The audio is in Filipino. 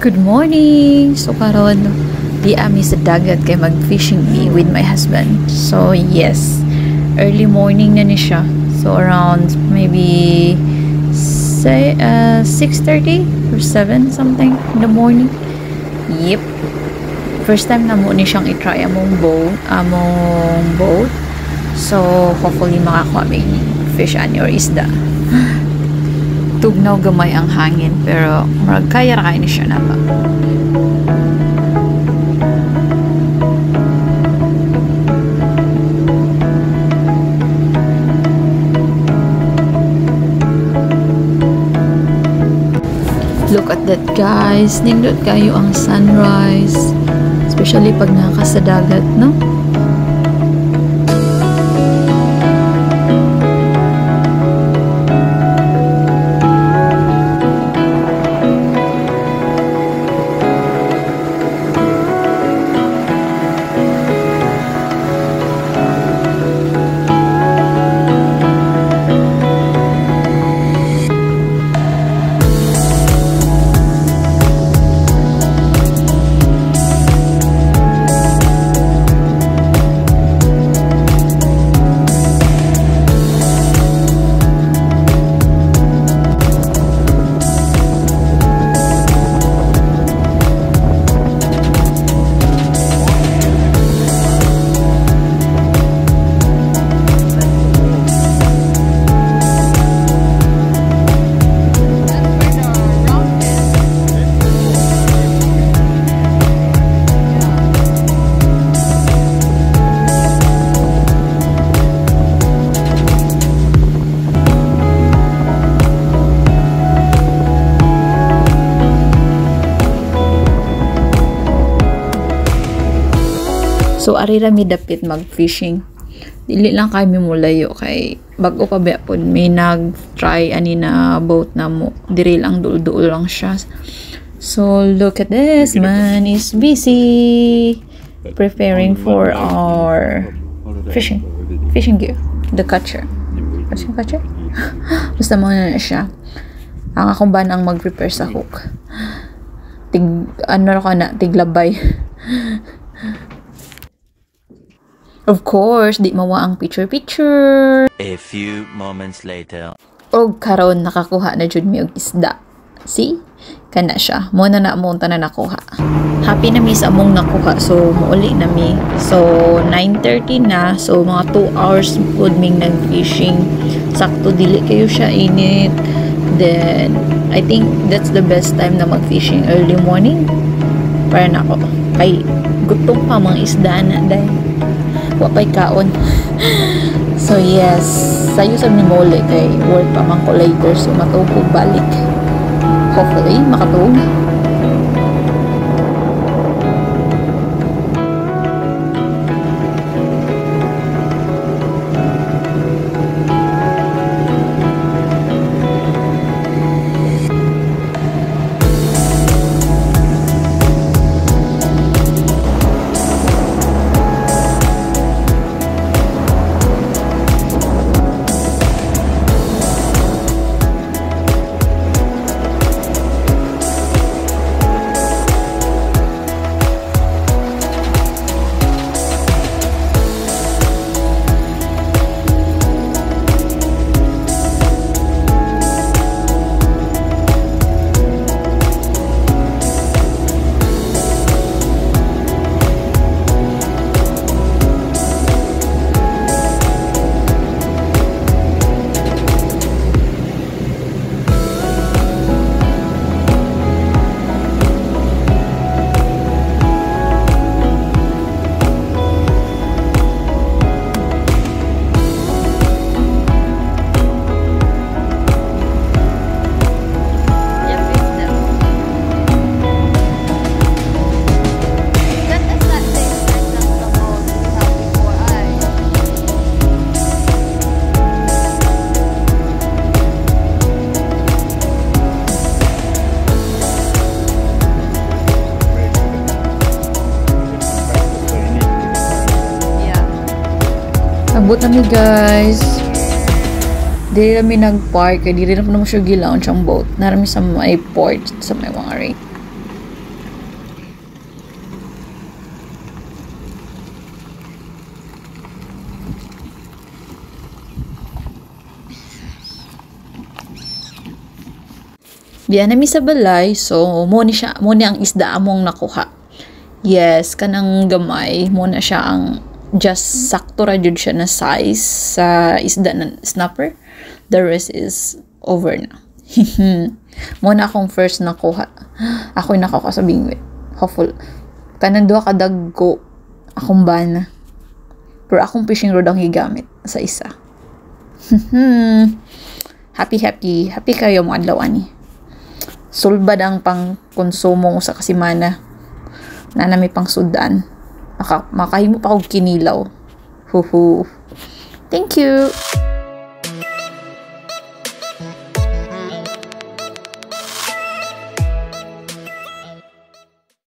Good morning! So karon di ami sa dagat kay mag-fishing me with my husband. So yes, early morning na ni siya. So around maybe say 6:30 or 7 something in the morning. Yep. First time na mo ni siyang i-try among boat. So hopefully makakuha may fish ani or isda. Tugnaw gamay ang hangin pero murag kaya ra kay ni siya na ba. Look at that guys, nindot kayo ang sunrise, especially pag naka sa dagat, no? So ari ra mi dapit mag-fishing. Dili lang kay mi mulayo kay bag-o pa ba pod may nag-try ani na boat na mo. Diri lang duol-duol lang siya. So look at this, man is busy preparing for our fishing gear, the catcher. Fishing catcher? Basta mo na siya. Ang akong banang mag-prepare sa hook. Tiglabay. Of course, di mawa ang picture. A few moments later. Og karon nakakuha na jud mi og isda. See? Kana siya. Mo na nakuha. Happy na mi sa among nakuha. So muuli na mi. So 9:30 na. So mga 2 hours pud ming nag-fishing. Sakto dili kayo siya init. Then I think that's the best time na mag-fishing early morning. Para nako. Kay gutom pa mga isda na dahil wapay kaon. So yes, sayo sa ni mole kay work pa man ko later, so matugog balik. Hopefully makatug. Abot na mi guys. Dili kami nag-park, dili na po naman siya gilaon siyang boat. Narami sa may port, sa may mga ray. Diyan nami sa balay, so mo ni ang isda among nakuha. Yes, kanang gamay mo na siya ang just sakto ra jud siya na size sa isda na snapper. The rest is over na. Mo na akong first nakuha. Ako'y nakuha sa bingwit. Hopeful. Kanang duha ka dagko akong bana. Pero akong fishing rod ang higamit sa isa. Happy kayo mga adlaw ani. Sulbad ang pang konsumo sa kasimana na nami pang sudan. Makahimo pa og kinilaw. Thank you.